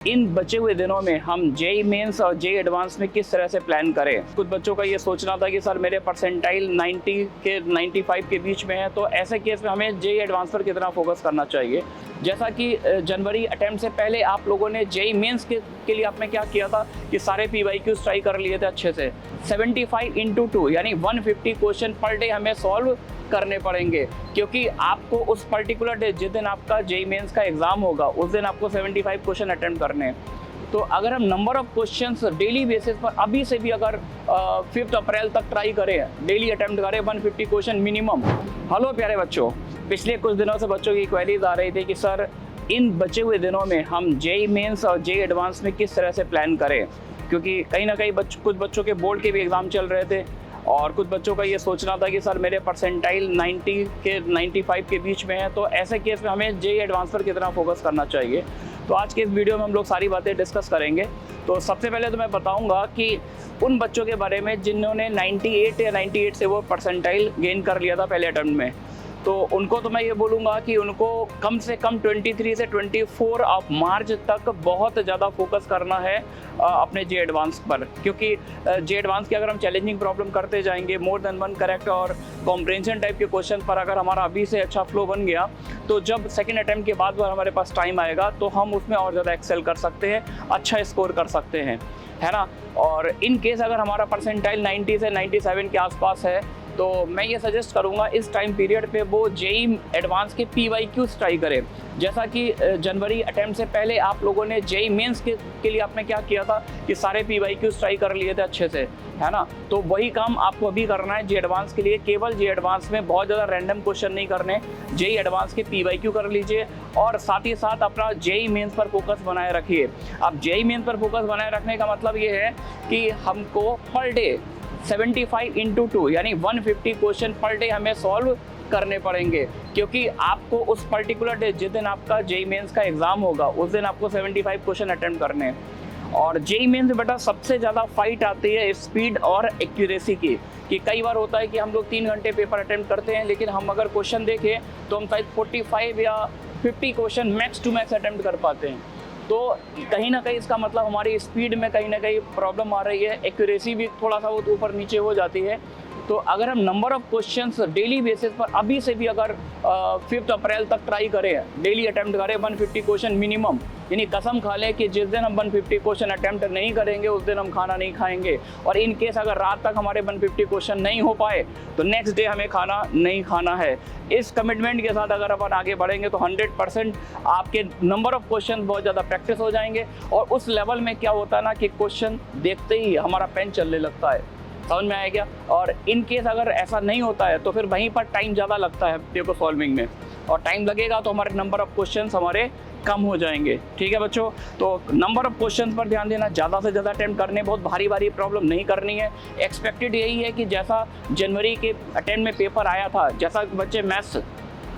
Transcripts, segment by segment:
इन बचे हुए दिनों में हम जेई मेंस और जेई एडवांस में किस तरह से प्लान करें। कुछ बच्चों का ये सोचना था कि सर मेरे परसेंटाइल 90 के 95 के बीच में है, तो ऐसे केस में हमें जेई एडवांस पर कितना फोकस करना चाहिए। जैसा कि जनवरी अटेम्प्ट से पहले आप लोगों ने जेई मेंस के लिए आपने क्या किया था कि सारे PYQs ट्राई कर लिए थे अच्छे से। 75 into 2 यानी 150 क्वेश्चन पर डे हमें सॉल्व करने पड़ेंगे, क्योंकि आपको उस पर्टिकुलर डे जिस दिन आपका जेई मेंस का एग्जाम होगा उस दिन आपको 75 क्वेश्चन अटेम्प्ट करने हैं। तो अगर हम number of questions daily basis पर अभी से भी अगर 5 अप्रैल तक ट्राई करें, डेली अटेम्प्ट करें 150 क्वेश्चन मिनिमम। हेलो प्यारे बच्चों, पिछले कुछ दिनों से बच्चों की क्वेरीज आ रही थी कि सर इन बचे हुए दिनों में हम जेई मेंस और जेई एडवांस में किस तरह से प्लान करें, क्योंकि कहीं ना कहीं कुछ बच्चों के बोर्ड के भी एग्ज़ाम चल रहे थे और कुछ बच्चों का ये सोचना था कि सर मेरे परसेंटाइल 90 के 95 के बीच में है, तो ऐसे केस में हमें जेई एडवांस पर कितना फोकस करना चाहिए। तो आज के इस वीडियो में हम लोग सारी बातें डिस्कस करेंगे। तो सबसे पहले तो मैं बताऊंगा कि उन बच्चों के बारे में जिन्होंने 98 या 98 से वो परसेंटाइल गेन कर लिया था पहले अटेम्प्ट में, तो उनको तो मैं ये बोलूँगा कि उनको कम से कम 23 से 24 ऑफ मार्च तक बहुत ज़्यादा फोकस करना है अपने जे एडवांस पर, क्योंकि जे एडवांस की अगर हम चैलेंजिंग प्रॉब्लम करते जाएंगे, मोर देन वन करेक्ट और कॉम्प्रिहेंशन टाइप के क्वेश्चन पर अगर हमारा अभी से अच्छा फ्लो बन गया, तो जब सेकेंड अटैम्प्ट के बाद हमारे पास टाइम आएगा तो हम उसमें और ज़्यादा एक्सेल कर सकते हैं, अच्छा स्कोर कर सकते हैं, है ना। और इन केस अगर हमारा परसेंटाइल 90 से 97 के आसपास है, तो मैं ये सजेस्ट करूंगा इस टाइम पीरियड पे वो जेई एडवांस के PYQs ट्राई करें। जैसा कि जनवरी अटेम्प्ट से पहले आप लोगों ने जेई मेंस के लिए आपने क्या किया था कि सारे PYQs ट्राई कर लिए थे अच्छे से, है ना। तो वही काम आपको अभी करना है जे एडवांस के लिए। केवल जे एडवांस में बहुत ज़्यादा रैंडम क्वेश्चन नहीं करने, जेई एडवांस के PYQ कर लीजिए और साथ ही साथ अपना जेई मेंस पर फोकस बनाए रखिए। अब जेई मेंस पर फोकस बनाए रखने का मतलब ये है कि हमको पर डे 75 into 2 यानी 150 क्वेश्चन पर डे हमें सॉल्व करने पड़ेंगे, क्योंकि आपको उस पर्टिकुलर डे जिस दिन आपका जेई मेंस का एग्जाम होगा उस दिन आपको 75 क्वेश्चन अटेम्प्ट करने हैं। और जेई मेंस बेटा सबसे ज़्यादा फाइट आती है स्पीड और एक्यूरेसी की, कि कई बार होता है कि हम लोग 3 घंटे पेपर अटेम्प्ट करते हैं, लेकिन हम अगर क्वेश्चन देखें तो हम शायद 45 या 50 question max to max attempt कर पाते हैं। तो कहीं ना कहीं इसका मतलब हमारी स्पीड में कहीं ना कहीं प्रॉब्लम आ रही है, एक्यूरेसी भी थोड़ा सा वो ऊपर नीचे हो जाती है। तो अगर हम number of questions daily basis पर अभी से भी अगर 5 अप्रैल तक ट्राई करें, डेली अटेम्प्ट करें 150 क्वेश्चन मिनिमम, यानी कसम खा लें कि जिस दिन हम 150 क्वेश्चन अटेम्प्ट नहीं करेंगे उस दिन हम खाना नहीं खाएंगे। और इन केस अगर रात तक हमारे 150 क्वेश्चन नहीं हो पाए तो नेक्स्ट डे हमें खाना नहीं खाना है। इस कमिटमेंट के साथ अगर अपन आगे बढ़ेंगे तो 100% आपके नंबर ऑफ क्वेश्चन बहुत ज़्यादा प्रैक्टिस हो जाएंगे। और उस लेवल में क्या होता है ना कि क्वेश्चन देखते ही हमारा पेन चलने लगता है, समझ में आया क्या। और इन केस अगर ऐसा नहीं होता है तो फिर वहीं पर टाइम ज़्यादा लगता है पेपर सॉल्विंग में, और टाइम लगेगा तो हमारे नंबर ऑफ क्वेश्चंस हमारे कम हो जाएंगे। ठीक है बच्चों, तो नंबर ऑफ क्वेश्चंस पर ध्यान देना, ज़्यादा से ज़्यादा अटेम्प्ट करने, बहुत भारी प्रॉब्लम नहीं करनी है। एक्सपेक्टेड यही है कि जैसा जनवरी के अटेम्प्ट में पेपर आया था, जैसा बच्चे मैथ्स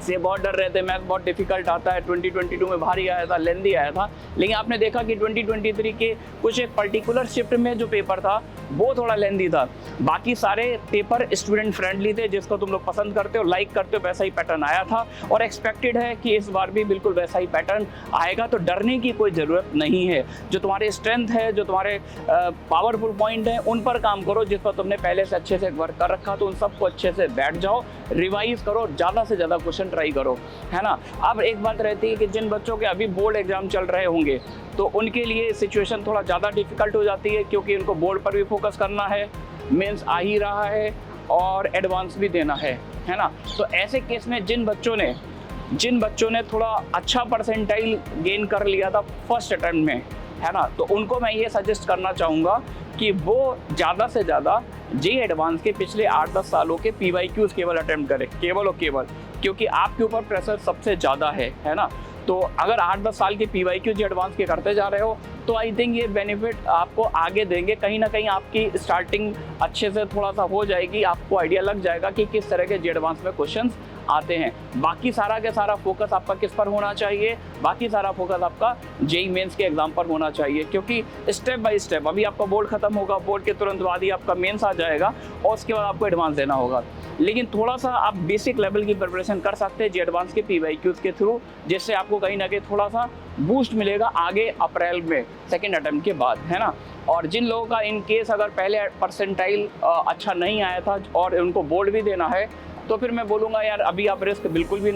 से बहुत डर रहे थे, मैथ्स बहुत डिफिकल्ट आता है, 2022 में भारी आया था, लेंदी आया था, लेकिन आपने देखा कि 2023 के कुछ एक पर्टिकुलर शिफ्ट में जो पेपर था वो थोड़ा लेंदी था। बाकी सारे पेपर स्टूडेंट फ्रेंडली थे, जिसको तुम लोग पसंद करते हो, लाइक करते हो, वैसा ही पैटर्न आया था। और एक्सपेक्टेड है कि इस बार भी बिल्कुल वैसा ही पैटर्न आएगा, तो डरने की कोई ज़रूरत नहीं है। जो तुम्हारे स्ट्रेंथ है, जो तुम्हारे पावरफुल पॉइंट हैं, उन पर काम करो, जिस पर तुमने पहले से अच्छे से वर्क कर रखा, तो उन सबको अच्छे से बैठ जाओ, रिवाइज करो, ज़्यादा से ज़्यादा क्वेश्चन ट्राई करो, है ना। अब एक बात रहती है कि जिन बच्चों के अभी बोर्ड एग्जाम चल रहे होंगे तो उनके लिए सिचुएशन थोड़ा ज़्यादा डिफिकल्ट हो जाती है, क्योंकि उनको बोर्ड पर भी फोकस करना है, मेंस आ ही रहा है और एडवांस भी देना है ना। तो ऐसे केस में जिन बच्चों ने थोड़ा अच्छा परसेंटाइल गेन कर लिया था फर्स्ट अटेम्प्ट में, है ना, तो उनको मैं ये सजेस्ट करना चाहूँगा कि वो ज़्यादा से ज़्यादा जेई एडवांस के पिछले 8-10 सालों के PYQs केवल अटेम्प्ट करें, केवल और केवल, क्योंकि आपके ऊपर प्रेशर सबसे ज़्यादा है ना। तो अगर 8-10 साल के PYQ जेई एडवांस के करते जा रहे हो तो आई थिंक ये बेनिफिट आपको आगे देंगे। कहीं ना कहीं आपकी स्टार्टिंग अच्छे से थोड़ा सा हो जाएगी, आपको आइडिया लग जाएगा कि किस तरह के जे एडवांस में क्वेश्चंस आते हैं। बाकी सारा के सारा फोकस आपका किस पर होना चाहिए, बाकी सारा फोकस आपका जेईई मेंस के एग्जाम पर होना चाहिए, क्योंकि स्टेप बाय स्टेप अभी आपका बोर्ड खत्म होगा, बोर्ड के तुरंत बाद ही आपका मेंस आ जाएगा और उसके बाद आपको एडवांस देना होगा। लेकिन थोड़ा सा आप बेसिक लेवल की प्रिपरेशन कर सकते हैं जे एडवांस के PYQs के थ्रू, जिससे आपको कहीं ना कहीं थोड़ा सा बूस्ट मिलेगा आगे अप्रैल में सेकेंड अटेम्प्ट के बाद, है ना। और जिन लोगों का इन केस अगर पहले परसेंटाइल अच्छा नहीं आया था और उनको बोर्ड भी देना है, तो फिर मैं बोलूँगा यार अभी आप रिस्क बिल्कुल भी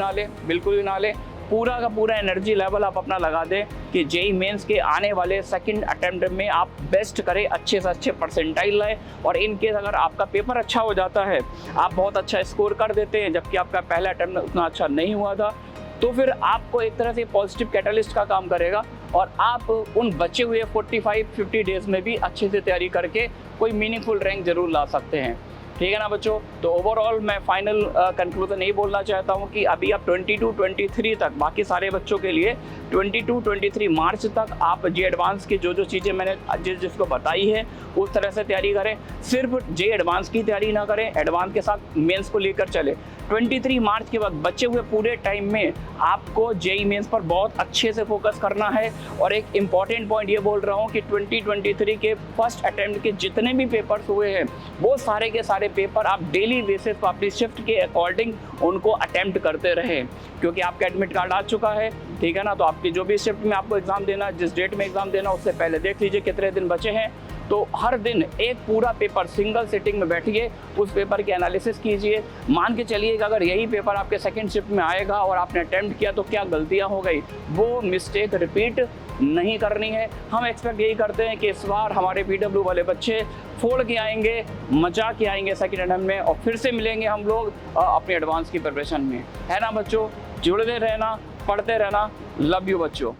ना लें, पूरा का पूरा एनर्जी लेवल आप अपना लगा दें कि जेईई मेंस के आने वाले सेकंड अटेम्प्ट में आप बेस्ट करें, अच्छे से अच्छे परसेंटाइल लाए। और इन केस अगर आपका पेपर अच्छा हो जाता है, आप बहुत अच्छा स्कोर कर देते हैं जबकि आपका पहला अटेम्प्ट उतना अच्छा नहीं हुआ था, तो फिर आपको एक तरह से पॉजिटिव कैटलिस्ट का काम करेगा और आप उन बचे हुए 45-50 डेज में भी अच्छे से तैयारी करके कोई मीनिंगफुल रैंक जरूर ला सकते हैं। ठीक है ना बच्चों। तो ओवरऑल मैं फाइनल कंक्लूजन यही बोलना चाहता हूँ कि अभी आप 22-23 तक, बाकी सारे बच्चों के लिए 22-23 मार्च तक आप जे एडवांस की जो चीज़ें मैंने जिसको बताई है उस तरह से तैयारी करें। सिर्फ जे एडवांस की तैयारी ना करें, एडवांस के साथ मेंस को लेकर चले। 23 मार्च के बाद बचे हुए पूरे टाइम में आपको जेईई मेंस पर बहुत अच्छे से फोकस करना है। और एक इम्पॉर्टेंट पॉइंट ये बोल रहा हूँ कि 2023 के फर्स्ट अटेम्प्ट के जितने भी पेपर्स हुए हैं वो सारे के सारे पेपर आप डेली बेसिस पर अपनी शिफ्ट के अकॉर्डिंग उनको अटेम्प्ट करते रहें, क्योंकि आपका एडमिट कार्ड आ चुका है। ठीक है ना। तो आपकी जो भी शिफ्ट में आपको एग्जाम देना, जिस डेट में एग्जाम देना, उससे पहले देख लीजिए कितने दिन बचे हैं। तो हर दिन एक पूरा पेपर सिंगल सिटिंग में बैठिए, उस पेपर की एनालिसिस कीजिए। मान के चलिए कि अगर यही पेपर आपके सेकंड शिफ्ट में आएगा और आपने अटेम्प्ट किया तो क्या गलतियां हो गई, वो मिस्टेक रिपीट नहीं करनी है। हम एक्सपेक्ट यही करते हैं कि इस बार हमारे PW वाले बच्चे फोड़ के आएंगे, मचा के आएंगे सेकंड अटेम्प्ट में, और फिर से मिलेंगे हम लोग अपने एडवांस की प्रिपरेशन में, है ना बच्चों। जुड़े रहना, पढ़ते रहना। लव यू बच्चों।